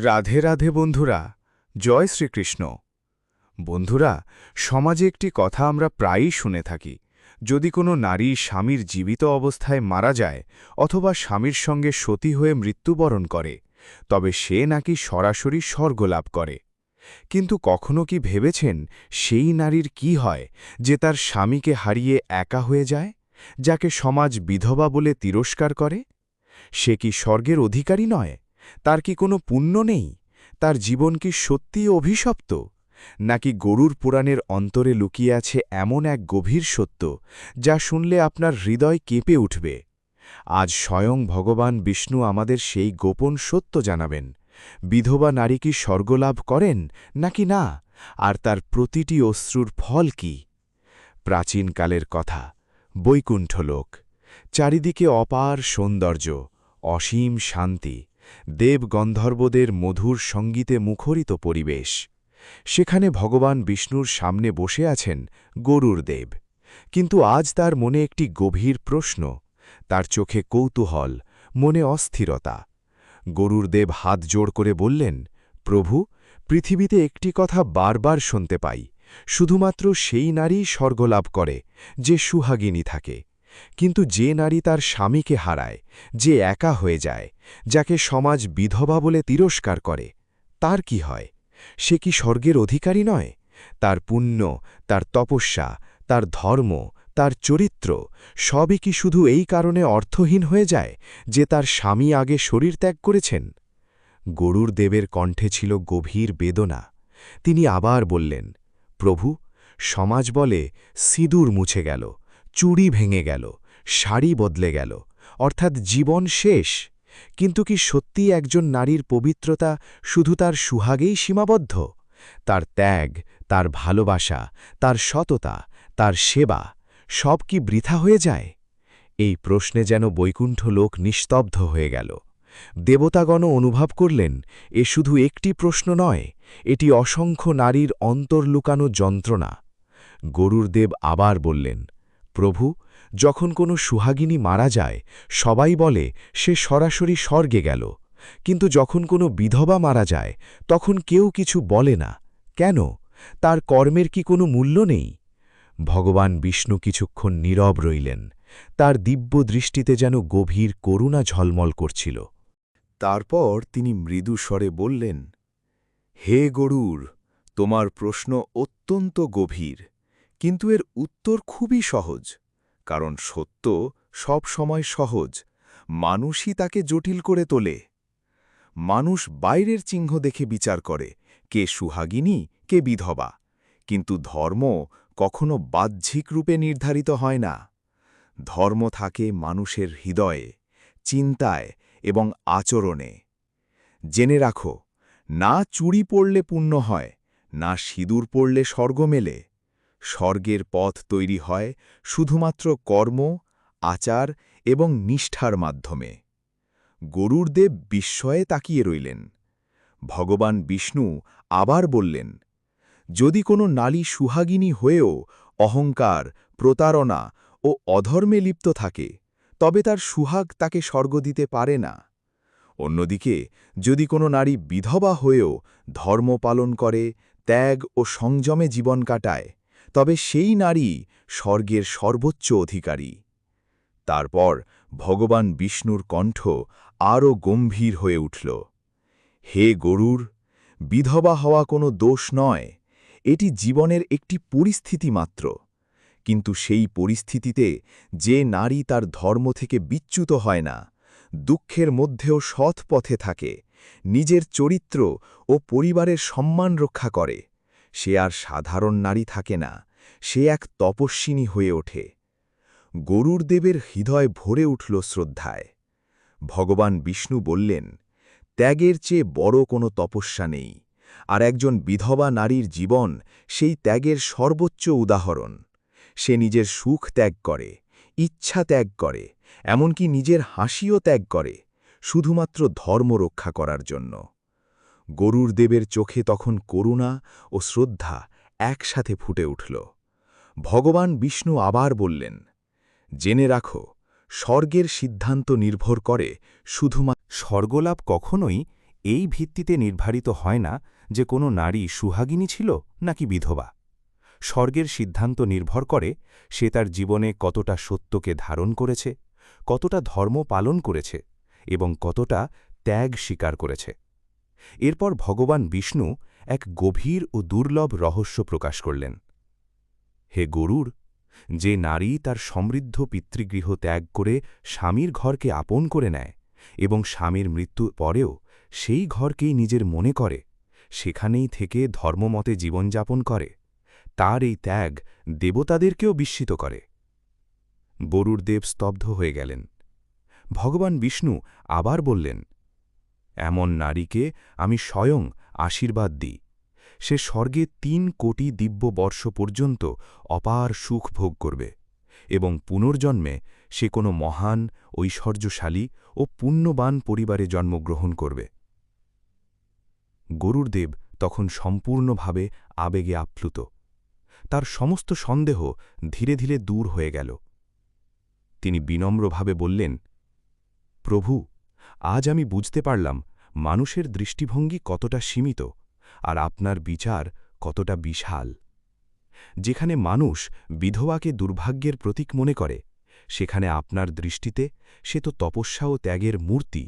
রাধে রাধে বন্ধুরা, জয় শ্রীকৃষ্ণ। বন্ধুরা, সমাজে একটি কথা আমরা প্রায়ই শুনে থাকি। যদি কোনো নারী স্বামীর জীবিত অবস্থায় মারা যায় অথবা স্বামীর সঙ্গে সতী হয়ে মৃত্যুবরণ করে, তবে সে নাকি সরাসরি স্বর্গলাভ করে। কিন্তু কখনো কি ভেবেছেন সেই নারীর কি হয় যে তার স্বামীকে হারিয়ে একা হয়ে যায়, যাকে সমাজ বিধবা বলে তিরস্কার করে? সে কি স্বর্গের অধিকারী নয়? তার কি কোনো পুণ্য নেই? তার জীবন কি সত্যিই অভিশপ্ত? নাকি গরুর পুরাণের অন্তরে লুকিয়ে আছে এমন এক গভীর সত্য, যা শুনলে আপনার হৃদয় কেঁপে উঠবে? আজ স্বয়ং ভগবান বিষ্ণু আমাদের সেই গোপন সত্য জানাবেন। বিধবা নারী কি স্বর্গলাভ করেন নাকি না, আর তার প্রতিটি অশ্রুর ফল কি? প্রাচীনকালের কথা, বৈকুণ্ঠলোক। চারিদিকে অপার সৌন্দর্য, অসীম শান্তি, দেবগন্ধর্বদের মধুর সঙ্গীতে মুখরিত পরিবেশ। সেখানে ভগবান বিষ্ণুর সামনে বসে আছেন গরুর দেব। কিন্তু আজ তার মনে একটি গভীর প্রশ্ন, তার চোখে কৌতূহল, মনে অস্থিরতা। গরুর দেব হাত জোড় করে বললেন, প্রভু, পৃথিবীতে একটি কথা বারবার শুনতে পাই, শুধুমাত্র সেই নারী স্বর্গলাভ করে যে সুহাগিনী থাকে। কিন্তু যে নারী তার স্বামীকে হারায়, যে একা হয়ে যায়, যাকে সমাজ বিধবা বলে তিরস্কার করে, তার কি হয়? সে কি স্বর্গের অধিকারী নয়? তার পুণ্য, তার তপস্যা, তার ধর্ম, তার চরিত্র সবই কি শুধু এই কারণে অর্থহীন হয়ে যায় যে তার স্বামী আগে শরীর ত্যাগ করেছেন? গরুর দেবের কণ্ঠে ছিল গভীর বেদনা। তিনি আবার বললেন, প্রভু, সমাজ বলে সিঁদুর মুছে গেল, চুড়ি ভেঙে গেল, শাড়ি বদলে গেল, অর্থাৎ জীবন শেষ। কিন্তু কি সত্যি একজন নারীর পবিত্রতা শুধু তার সুহাগেই সীমাবদ্ধ? তার ত্যাগ, তার ভালোবাসা, তার সততা, তার সেবা সব কি বৃথা হয়ে যায়? এই প্রশ্নে যেন বৈকুণ্ঠ লোক নিস্তব্ধ হয়ে গেল। দেবতাগণও অনুভব করলেন, এ শুধু একটি প্রশ্ন নয়, এটি অসংখ্য নারীর অন্তর্লুকানো যন্ত্রণা। গরুর দেব আবার বললেন, প্রভু, যখন কোনো সুহাগিনী মারা যায় সবাই বলে সে সরাসরি স্বর্গে গেল, কিন্তু যখন কোনো বিধবা মারা যায় তখন কেউ কিছু বলে না। কেন? তার কর্মের কি কোনো মূল্য নেই? ভগবান বিষ্ণু কিছুক্ষণ নীরব রইলেন। তার দিব্য দৃষ্টিতে যেন গভীর করুণা ঝলমল করছিল। তারপর তিনি মৃদু স্বরে বললেন, হে গরুর, তোমার প্রশ্ন অত্যন্ত গভীর, কিন্তু এর উত্তর খুবই সহজ। কারণ সত্য সব সময় সহজ, মানুষই তাকে জটিল করে তোলে। মানুষ বাইরের চিহ্ন দেখে বিচার করে, কে সুহাগিনী, কে বিধবা। কিন্তু ধর্ম কখনো বাহ্যিক রূপে নির্ধারিত হয় না। ধর্ম থাকে মানুষের হৃদয়ে, চিন্তায় এবং আচরণে। জেনে রাখো, না চুড়ি পড়লে পুণ্য হয়, না সিঁদুর পড়লে স্বর্গ মেলে। স্বর্গের পথ তৈরি হয় শুধুমাত্র কর্ম, আচার এবং নিষ্ঠার মাধ্যমে। গরুর দেব বিস্ময়ে তাকিয়ে রইলেন। ভগবান বিষ্ণু আবার বললেন, যদি কোনো নারী সুহাগিনী হয়েও অহংকার, প্রতারণা ও অধর্মে লিপ্ত থাকে, তবে তার সুহাগ তাকে স্বর্গ দিতে পারে না। অন্যদিকে যদি কোনো নারী বিধবা হয়েও ধর্ম পালন করে, ত্যাগ ও সংযমে জীবন কাটায়, তবে সেই নারী স্বর্গের সর্বোচ্চ অধিকারী। তারপর ভগবান বিষ্ণুর কণ্ঠ আরও গম্ভীর হয়ে উঠল। হে গরুর, বিধবা হওয়া কোনো দোষ নয়, এটি জীবনের একটি পরিস্থিতি মাত্র। কিন্তু সেই পরিস্থিতিতে যে নারী তার ধর্ম থেকে বিচ্যুত হয় না, দুঃখের মধ্যেও সৎ পথে থাকে, নিজের চরিত্র ও পরিবারের সম্মান রক্ষা করে, সে আর সাধারণ নারী থাকে না, সে এক তপস্বিনী হয়ে ওঠে। গরুর দেবের হৃদয় ভরে উঠল শ্রদ্ধায়। ভগবান বিষ্ণু বললেন, ত্যাগের চেয়ে বড় কোনো তপস্যা নেই, আর একজন বিধবা নারীর জীবন সেই ত্যাগের সর্বোচ্চ উদাহরণ। সে নিজের সুখ ত্যাগ করে, ইচ্ছা ত্যাগ করে, এমনকি নিজের হাসিও ত্যাগ করে, শুধুমাত্র ধর্ম রক্ষা করার জন্য। গরুর দেবের চোখে তখন করুণা ও শ্রদ্ধা একসাথে ফুটে উঠল। ভগবান বিষ্ণু আবার বললেন, জেনে রাখো, স্বর্গের সিদ্ধান্ত নির্ভর করে শুধুমাত্র। স্বর্গলাভ কখনোই এই ভিত্তিতে নির্ধারিত হয় না যে কোনো নারী সুহাগিনী ছিল নাকি বিধবা। স্বর্গের সিদ্ধান্ত নির্ভর করে সে তার জীবনে কতটা সত্যকে ধারণ করেছে, কতটা ধর্ম পালন করেছে এবং কতটা ত্যাগ স্বীকার করেছে। এরপর ভগবান বিষ্ণু এক গভীর ও দুর্লভ রহস্য প্রকাশ করলেন। হে গরুর, যে নারী তার সমৃদ্ধ পিতৃগৃহ ত্যাগ করে স্বামীর ঘরকে আপন করে নেয় এবং স্বামীর মৃত্যুর পরেও সেই ঘরকেই নিজের মনে করে, সেখানেই থেকে ধর্মমতে জীবনযাপন করে, তার এই ত্যাগ দেবতাদেরকেও বিস্মিত করে। গরুর দেব স্তব্ধ হয়ে গেলেন। ভগবান বিষ্ণু আবার বললেন, এমন নারীকে আমি স্বয়ং আশীর্বাদ দিই। সে স্বর্গে ৩ কোটি দিব্য বর্ষ পর্যন্ত অপার সুখ ভোগ করবে এবং পুনর্জন্মে সে কোনো মহান, ঐশ্বর্যশালী ও পুণ্যবান পরিবারে জন্মগ্রহণ করবে। গরুর দেব তখন সম্পূর্ণভাবে আবেগে আপ্লুত। তার সমস্ত সন্দেহ ধীরে ধীরে দূর হয়ে গেল। তিনি বিনম্রভাবে বললেন, প্রভু, আজ আমি বুঝতে পারলাম মানুষের দৃষ্টিভঙ্গি কতটা সীমিত আর আপনার বিচার কতটা বিশাল। যেখানে মানুষ বিধবাকে দুর্ভাগ্যের প্রতীক মনে করে, সেখানে আপনার দৃষ্টিতে সে তো তপস্যা ও ত্যাগের মূর্তি।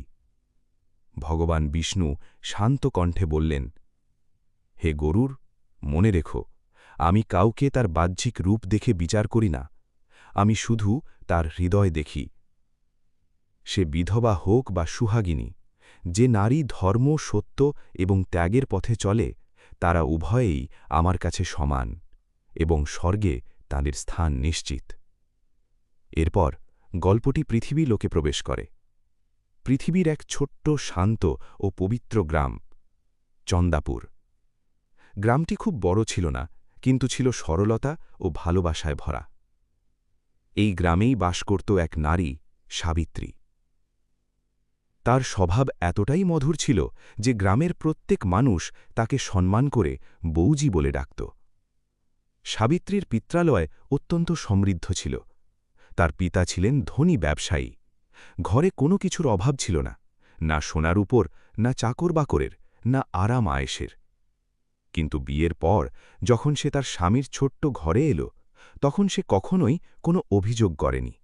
ভগবান বিষ্ণু শান্ত কণ্ঠে বললেন, হে গরুর, মনে রেখো, আমি কাউকে তার বাহ্যিক রূপ দেখে বিচার করি না, আমি শুধু তার হৃদয় দেখি। সে বিধবা হোক বা সুহাগিনী, যে নারী ধর্ম, সত্য এবং ত্যাগের পথে চলে, তারা উভয়েই আমার কাছে সমান এবং স্বর্গে তাদের স্থান নিশ্চিত। এরপর গল্পটি পৃথিবী লোকে প্রবেশ করে। পৃথিবীর এক ছোট্ট, শান্ত ও পবিত্র গ্রাম, চন্দাপুর। গ্রামটি খুব বড় ছিল না, কিন্তু ছিল সরলতা ও ভালোবাসায় ভরা। এই গ্রামেই বাস করত এক নারী, সাবিত্রী। তার স্বভাব এতটাই মধুর ছিল যে গ্রামের প্রত্যেক মানুষ তাকে সম্মান করে বৌজি বলে ডাকত। সাবিত্রীর পিত্রালয় অত্যন্ত সমৃদ্ধ ছিল। তার পিতা ছিলেন ধনী ব্যবসায়ী। ঘরে কোনো কিছুর অভাব ছিল না, না সোনার উপর, না চাকর বাকরের, না আরাম আয়েশের। কিন্তু বিয়ের পর যখন সে তার স্বামীর ছোট্ট ঘরে এলো, তখন সে কখনোই কোনো অভিযোগ করেনি।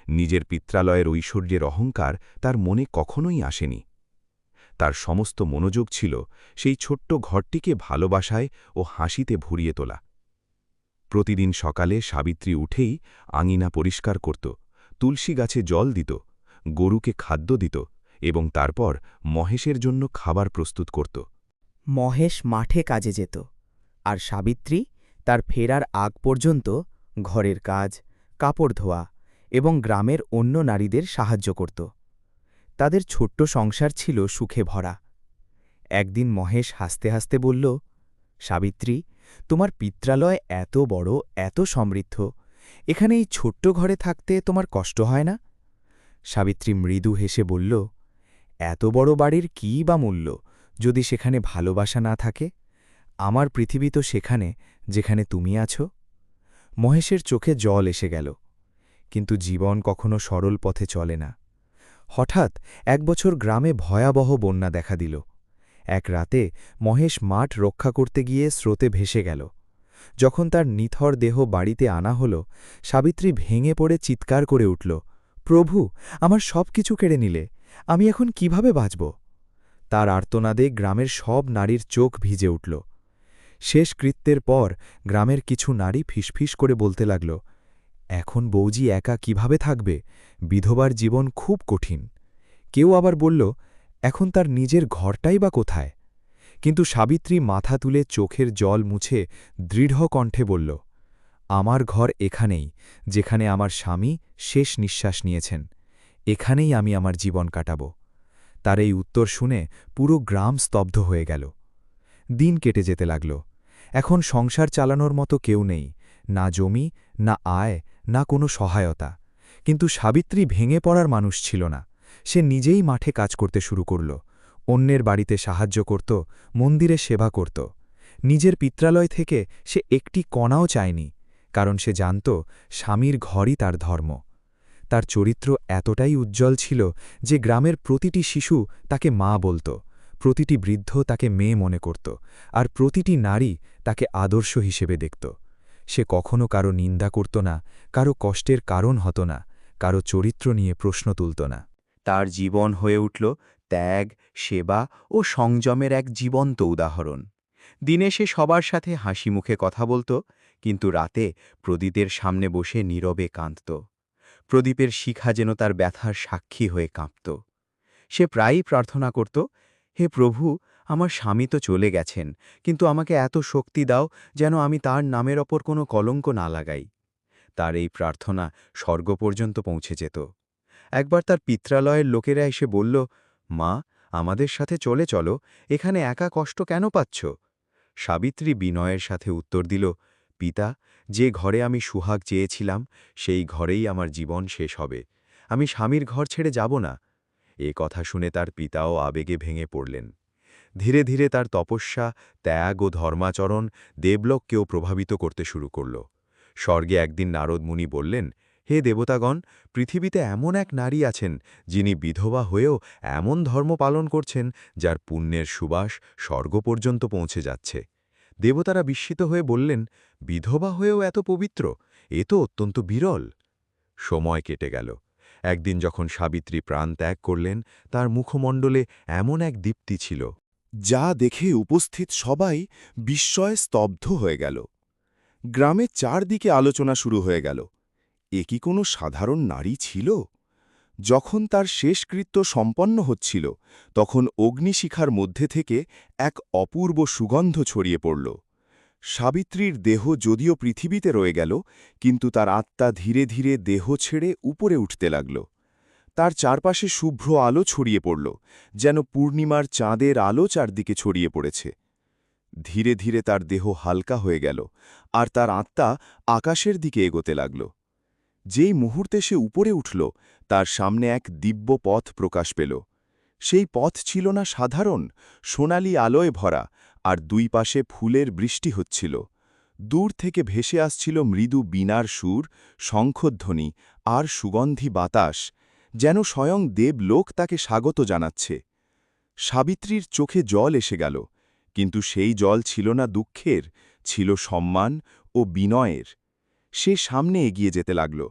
নিজের পিত্রালয়ের ঐশ্বর্যের অহংকার তার মনে কখনোই আসেনি। তার সমস্ত মনোযোগ ছিল সেই ছোট্ট ঘরটিকে ভালোবাসায় ও হাসিতে ভরিয়ে তোলা। প্রতিদিন সকালে সাবিত্রী উঠেই আঙিনা পরিষ্কার করত, তুলসী গাছে জল দিত, গরুকে খাদ্য দিত এবং তারপর মহেশের জন্য খাবার প্রস্তুত করত। মহেশ মাঠে কাজে যেত, আর সাবিত্রী তার ফেরার আগ পর্যন্ত ঘরের কাজ, কাপড় ধোয়া এবং গ্রামের অন্য নারীদের সাহায্য করত। তাদের ছোট্ট সংসার ছিল সুখে ভরা। একদিন মহেশ হাসতে হাসতে বলল, সাবিত্রী, তোমার পিত্রালয় এত বড়, এত সমৃদ্ধ, এখানে এই ছোট্ট ঘরে থাকতে তোমার কষ্ট হয় না? সাবিত্রী মৃদু হেসে বলল, এত বড় বাড়ির কী বা মূল্য যদি সেখানে ভালোবাসা না থাকে? আমার পৃথিবী তো সেখানে যেখানে তুমি আছো। মহেশের চোখে জল এসে গেল। কিন্তু জীবন কখনো সরল পথে চলে না। হঠাৎ এক বছর গ্রামে ভয়াবহ বন্যা দেখা দিল। এক রাতে মহেশ মাঠ রক্ষা করতে গিয়ে স্রোতে ভেসে গেল। যখন তার নিথর দেহ বাড়িতে আনা হল, সাবিত্রী ভেঙে পড়ে চিৎকার করে উঠল, প্রভু, আমার সব কিছু কেড়ে নিলে, আমি এখন কিভাবে বাঁচব? তার আর্তনাদে গ্রামের সব নারীর চোখ ভিজে উঠল। শেষ কৃত্যের পর গ্রামের কিছু নারী ফিসফিস করে বলতে লাগল, এখন বৌজি একা কিভাবে থাকবে? বিধবার জীবন খুব কঠিন। কেউ আবার বলল, এখন তার নিজের ঘরটাই বা কোথায়? কিন্তু সাবিত্রী মাথা তুলে চোখের জল মুছে দৃঢ় কণ্ঠে বলল, আমার ঘর এখানেই, যেখানে আমার স্বামী শেষ নিঃশ্বাস নিয়েছেন। এখানেই আমি আমার জীবন কাটাব। তার এই উত্তর শুনে পুরো গ্রাম স্তব্ধ হয়ে গেল। দিন কেটে যেতে লাগল। এখন সংসার চালানোর মতো কেউ নেই, না জমি, না আয়, না কোনো সহায়তা। কিন্তু সাবিত্রী ভেঙে পড়ার মানুষ ছিল না। সে নিজেই মাঠে কাজ করতে শুরু করল। অন্যের বাড়িতে সাহায্য করত, মন্দিরে সেবা করত। নিজের পিত্রালয় থেকে সে একটি কণাও চায়নি, কারণ সে জানত স্বামীর ঘরই তার ধর্ম। তার চরিত্র এতটাই উজ্জ্বল ছিল যে গ্রামের প্রতিটি শিশু তাকে মা বলত, প্রতিটি বৃদ্ধ তাকে মেয়ে মনে করত, আর প্রতিটি নারী তাকে আদর্শ হিসেবে দেখত। সে কখনো কারো নিন্দা করত না, কারো কষ্টের কারণ হতো না, কারো চরিত্র নিয়ে প্রশ্ন তুলত না। তার জীবন হয়ে উঠল ত্যাগ, সেবা ও সংযমের এক জীবন্ত উদাহরণ। দিনে সে সবার সাথে হাসি মুখে কথা বলত, কিন্তু রাতে প্রদীপের সামনে বসে নীরবে কাঁদত। প্রদীপের শিখা যেন তার ব্যথার সাক্ষী হয়ে কাঁপত। সে প্রায়ই প্রার্থনা করত, হে প্রভু, আমার স্বামী তো চলে গেছেন, কিন্তু আমাকে এত শক্তি দাও যেন আমি তার নামের ওপর কোনো কলঙ্ক না লাগাই। তার এই প্রার্থনা স্বর্গ পর্যন্ত পৌঁছে যেত। একবার তার পিত্রালয়ের লোকেরা এসে বলল, মা, আমাদের সাথে চলে চলো, এখানে একা কষ্ট কেন পাচ্ছ? সাবিত্রী বিনয়ের সাথে উত্তর দিল, পিতা, যে ঘরে আমি সুহাগ চেয়েছিলাম সেই ঘরেই আমার জীবন শেষ হবে। আমি স্বামীর ঘর ছেড়ে যাব না। এ কথা শুনে তার পিতাও আবেগে ভেঙে পড়লেন। ধীরে ধীরে তার তপস্যা, ত্যাগ ও ধর্মাচরণ দেবলোককেও প্রভাবিত করতে শুরু করল। স্বর্গে একদিন নারদ মুনি বললেন, হে দেবতাগণ, পৃথিবীতে এমন এক নারী আছেন যিনি বিধবা হয়েও এমন ধর্ম পালন করছেন যার পুণ্যের সুবাস স্বর্গ পর্যন্ত পৌঁছে যাচ্ছে। দেবতারা বিস্মিত হয়ে বললেন, বিধবা হয়েও এত পবিত্র? এ তো অত্যন্ত বিরল। সময় কেটে গেল। একদিন যখন সাবিত্রী প্রাণ ত্যাগ করলেন, তার মুখমণ্ডলে এমন এক দীপ্তি ছিল যা দেখে উপস্থিত সবাই বিস্ময়ে স্তব্ধ হয়ে গেল। গ্রামে চারদিকে আলোচনা শুরু হয়ে গেল। এ কি কোনো সাধারণ নারী ছিল? যখন তার শেষকৃত্য সম্পন্ন হচ্ছিল, তখন অগ্নিশিখার মধ্যে থেকে এক অপূর্ব সুগন্ধ ছড়িয়ে পড়ল। সাবিত্রীর দেহ যদিও পৃথিবীতে রয়ে গেল, কিন্তু তার আত্মা ধীরে ধীরে দেহ ছেড়ে উপরে উঠতে লাগল। তার চারপাশে শুভ্র আলো ছড়িয়ে পড়ল, যেন পূর্ণিমার চাঁদের আলো চারদিকে ছড়িয়ে পড়েছে। ধীরে ধীরে তার দেহ হালকা হয়ে গেল, আর তার আত্মা আকাশের দিকে এগোতে লাগল। যেই মুহূর্তে সে উপরে উঠল, তার সামনে এক দিব্য পথ প্রকাশ পেল। সেই পথ ছিল না সাধারণ, সোনালি আলোয় ভরা, আর দুই পাশে ফুলের বৃষ্টি হচ্ছিল। দূর থেকে ভেসে আসছিল মৃদু বীণার সুর, শঙ্খধ্বনি আর সুগন্ধি বাতাস, যেন স্বয়ং দেবলোক তাকে স্বাগত জানাচ্ছে। সাবিত্রীর চোখে জল এসে গেল, কিন্তু সেই জল ছিল না দুঃখের, ছিল সম্মান ও বিনয়ের। সে সামনে এগিয়ে যেতে লাগল।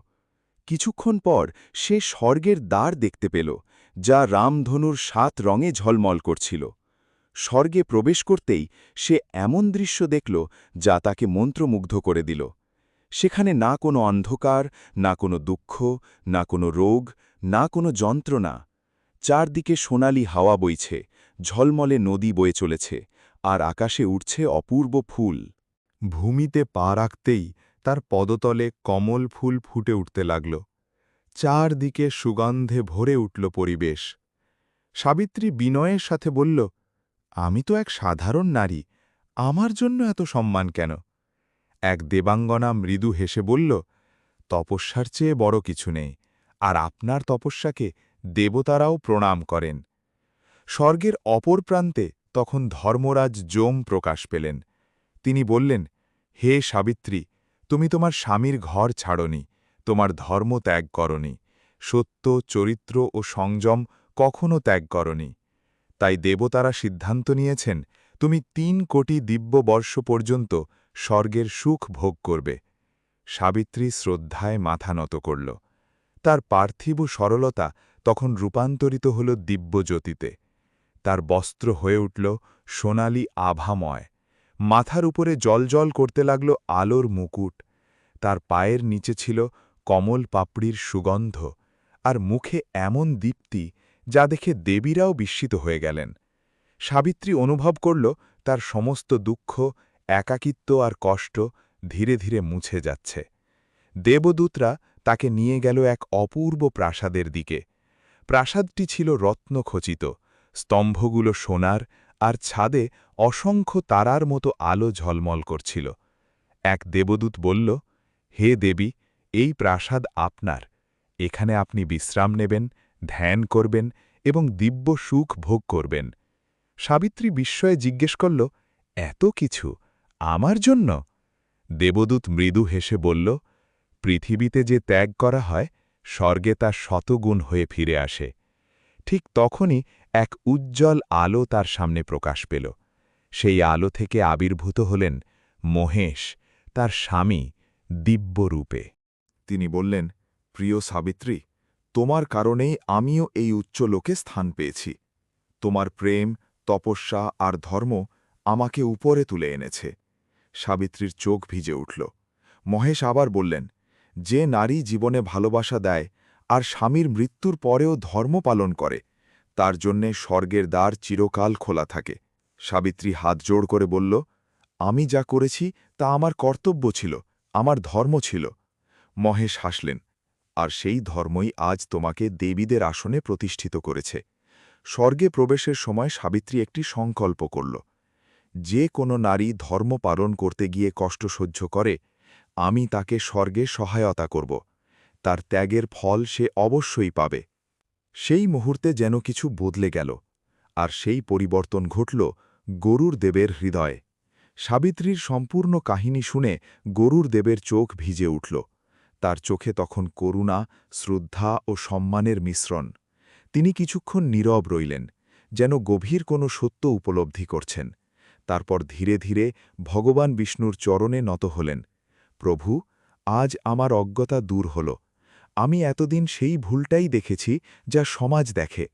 কিছুক্ষণ পর সে স্বর্গের দ্বার দেখতে পেল, যা রামধনুর 7 রঙে ঝলমল করছিল। স্বর্গে প্রবেশ করতেই সে এমন দৃশ্য দেখল যা তাকে মন্ত্রমুগ্ধ করে দিল। সেখানে না কোনো অন্ধকার, না কোনো দুঃখ, না কোনো রোগ, না কোনো যন্ত্রণা। চারদিকে সোনালি হাওয়া বইছে, ঝলমলে নদী বয়ে চলেছে, আর আকাশে উঠছে অপূর্ব ফুল। ভূমিতে পা রাখতেই তার পদতলে কমল ফুল ফুটে উঠতে লাগল। চারদিকে সুগন্ধে ভরে উঠল পরিবেশ। সাবিত্রী বিনয়ের সাথে বলল, আমি তো এক সাধারণ নারী, আমার জন্য এত সম্মান কেন? এক দেবাঙ্গনা মৃদু হেসে বলল, তপস্যার চেয়ে বড় কিছু নেই, আর আপনার তপস্যাকে দেবতারাও প্রণাম করেন। স্বর্গের অপর প্রান্তে তখন ধর্মরাজ যম প্রকাশ পেলেন। তিনি বললেন, হে সাবিত্রী, তুমি তোমার স্বামীর ঘর ছাড়নি, তোমার ধর্ম ত্যাগ করনি, সত্য, চরিত্র ও সংযম কখনো ত্যাগ করনি। তাই দেবতারা সিদ্ধান্ত নিয়েছেন, তুমি 3 কোটি দিব্য বর্ষ পর্যন্ত স্বর্গের সুখ ভোগ করবে। সাবিত্রী শ্রদ্ধায় মাথা নত করল। তার পার্থিব সরলতা তখন রূপান্তরিত হল দিব্যজ্যোতিতে। তার বস্ত্র হয়ে উঠল সোনালি আভাময়। মাথার উপরে জলজল করতে লাগল আলোর মুকুট। তার পায়ের নিচে ছিল কমল পাপড়ির সুগন্ধ, আর মুখে এমন দীপ্তি যা দেখে দেবীরাও বিস্মিত হয়ে গেলেন। সাবিত্রী অনুভব করল তার সমস্ত দুঃখ, একাকিত্ব আর কষ্ট ধীরে ধীরে মুছে যাচ্ছে। দেবদূতরা তাকে নিয়ে গেল এক অপূর্ব প্রাসাদের দিকে। প্রাসাদটি ছিল রত্নখচিত, স্তম্ভগুলো সোনার, আর ছাদে অসংখ্য তারার মতো আলো ঝলমল করছিল। এক দেবদূত বলল, হে দেবী, এই প্রাসাদ আপনার। এখানে আপনি বিশ্রাম নেবেন, ধ্যান করবেন এবং দিব্য সুখ ভোগ করবেন। সাবিত্রী বিস্ময়ে জিজ্ঞেস করল, এত কিছু আমার জন্য? দেবদূত মৃদু হেসে বলল, পৃথিবীতে যে ত্যাগ করা হয়, স্বর্গে তা শতগুণ হয়ে ফিরে আসে। ঠিক তখনই এক উজ্জ্বল আলো তার সামনে প্রকাশ পেল। সেই আলো থেকে আবির্ভূত হলেন মহেশ, তার স্বামী, দিব্যরূপে। তিনি বললেন, প্রিয় সাবিত্রী, তোমার কারণেই আমিও এই উচ্চ লোকে স্থান পেয়েছি। তোমার প্রেম, তপস্যা আর ধর্ম আমাকে উপরে তুলে এনেছে। সাবিত্রীর চোখ ভিজে উঠল। মহেশ আবার বললেন, যে নারী জীবনে ভালোবাসা দেয় আর স্বামীর মৃত্যুর পরেও ধর্ম পালন করে, তার জন্যে স্বর্গের দ্বার চিরকাল খোলা থাকে। সাবিত্রী হাত জোড় করে বলল, আমি যা করেছি তা আমার কর্তব্য ছিল, আমার ধর্ম ছিল। মহেশ হাসলেন, আর সেই ধর্মই আজ তোমাকে দেবীদের আসনে প্রতিষ্ঠিত করেছে। স্বর্গে প্রবেশের সময় সাবিত্রী একটি সংকল্প করল, যে কোনো নারী ধর্ম পালন করতে গিয়ে কষ্ট সহ্য করে, আমি তাকে স্বর্গে সহায়তা করব। তার ত্যাগের ফল সে অবশ্যই পাবে। সেই মুহূর্তে যেন কিছু বদলে গেল, আর সেই পরিবর্তন ঘটল গরুর দেবের হৃদয়ে। সাবিত্রীর সম্পূর্ণ কাহিনী শুনে গরুর দেবের চোখ ভিজে উঠল। তার চোখে তখন করুণা, শ্রদ্ধা ও সম্মানের মিশ্রণ। তিনি কিছুক্ষণ নীরব রইলেন, যেন গভীর কোনো সত্য উপলব্ধি করছেন। তারপর ধীরে ধীরে ভগবান বিষ্ণুর চরণে নত হলেন। প্রভু, আজ আমার অজ্ঞতা দূর হল। আমি এতদিন সেই ভুলটাই দেখেছি যা সমাজ দেখে।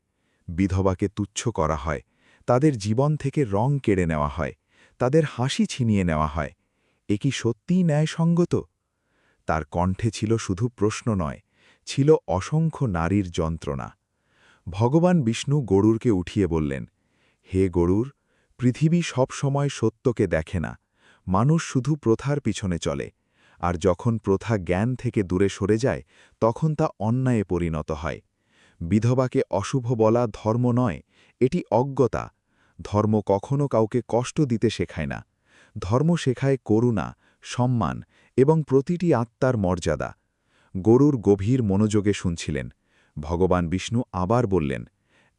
বিধবাকে তুচ্ছ করা হয়, তাদের জীবন থেকে রং কেড়ে নেওয়া হয়, তাদের হাসি ছিনিয়ে নেওয়া হয়। এ কি সত্যিই ন্যায়সঙ্গত? তার কণ্ঠে ছিল শুধু প্রশ্ন নয়, ছিল অসংখ্য নারীর যন্ত্রণা। ভগবান বিষ্ণু গরুরকে উঠিয়ে বললেন, হে গরুর, পৃথিবী সব সময় সত্যকে দেখে না। মানুষ শুধু প্রথার পিছনে চলে, আর যখন প্রথা জ্ঞান থেকে দূরে সরে যায়, তখন তা অন্যায়ে পরিণত হয়। বিধবাকে অশুভ বলা ধর্ম নয়, এটি অজ্ঞতা। ধর্ম কখনো কাউকে কষ্ট দিতে শেখায় না। ধর্ম শেখায় করুণা, সম্মান এবং প্রতিটি আত্মার মর্যাদা। গরুর গভীর মনোযোগে শুনছিলেন। ভগবান বিষ্ণু আবার বললেন,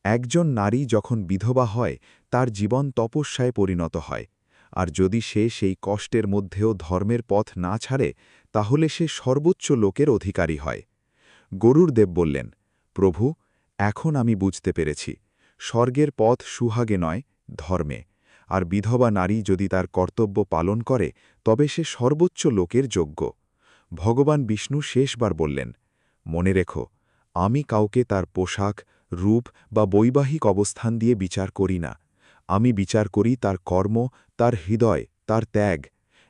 একজন নারী যখন বিধবা হয়, তার জীবন তপস্যায় পরিণত হয়। আর যদি সে সেই কষ্টের মধ্যেও ধর্মের পথ না ছাড়ে, তাহলে সে সর্বোচ্চ লোকের অধিকারী হয়। গরুর দেব বললেন, প্রভু, এখন আমি বুঝতে পেরেছি, স্বর্গের পথ সুহাগে নয়, ধর্মে। আর বিধবা নারী যদি তার কর্তব্য পালন করে, তবে সে সর্বোচ্চ লোকের যোগ্য। ভগবান বিষ্ণু শেষবার বললেন, মনে রেখো, আমি কাউকে তার পোশাক, রূপ বা বৈবাহিক অবস্থান দিয়ে বিচার করি না। আমি বিচার করি তার কর্ম, তার হৃদয়, তার ত্যাগ।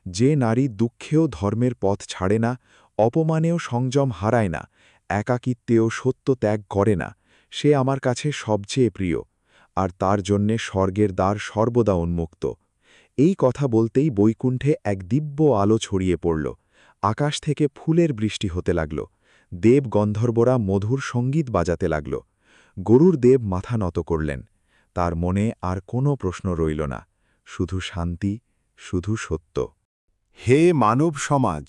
যে নারী দুঃখেও ধর্মের পথ ছাড়ে না, অপমানেও সংযম হারায় না, একাকিত্বেও সত্য ত্যাগ করে না, সে আমার কাছে সবচেয়ে প্রিয়, আর তার জন্যে স্বর্গের দ্বার সর্বদা উন্মুক্ত। এই কথা বলতেই বৈকুণ্ঠে এক দিব্য আলো ছড়িয়ে পড়ল। আকাশ থেকে ফুলের বৃষ্টি হতে লাগল। দেব গন্ধর্বরা মধুর সঙ্গীত বাজাতে লাগল। গরুর দেব মাথা নত করলেন। তার মনে আর কোনো প্রশ্ন রইল না, শুধু শান্তি, শুধু সত্য। হে মানব সমাজ,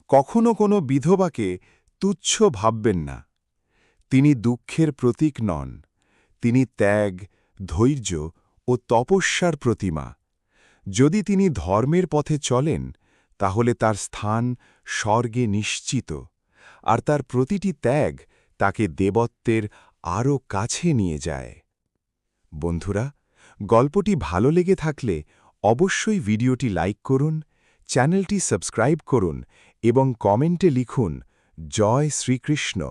কখনো কোনো বিধবাকে তুচ্ছ ভাববেন না। তিনি দুঃখের প্রতীক নন, তিনি ত্যাগ, ধৈর্য ও তপস্যার প্রতিমা। যদি তিনি ধর্মের পথে চলেন, তাহলে তার স্থান স্বর্গে নিশ্চিত, আর তার প্রতিটি ত্যাগ তাকে দেবত্বের আরও কাছে নিয়ে যায়। বন্ধুরা, গল্পটি ভালো লেগে থাকলে অবশ্যই ভিডিওটি লাইক করুন, চ্যানেলটি সাবস্ক্রাইব করুন এবং কমেন্টে লিখুন, জয় শ্রীকৃষ্ণ।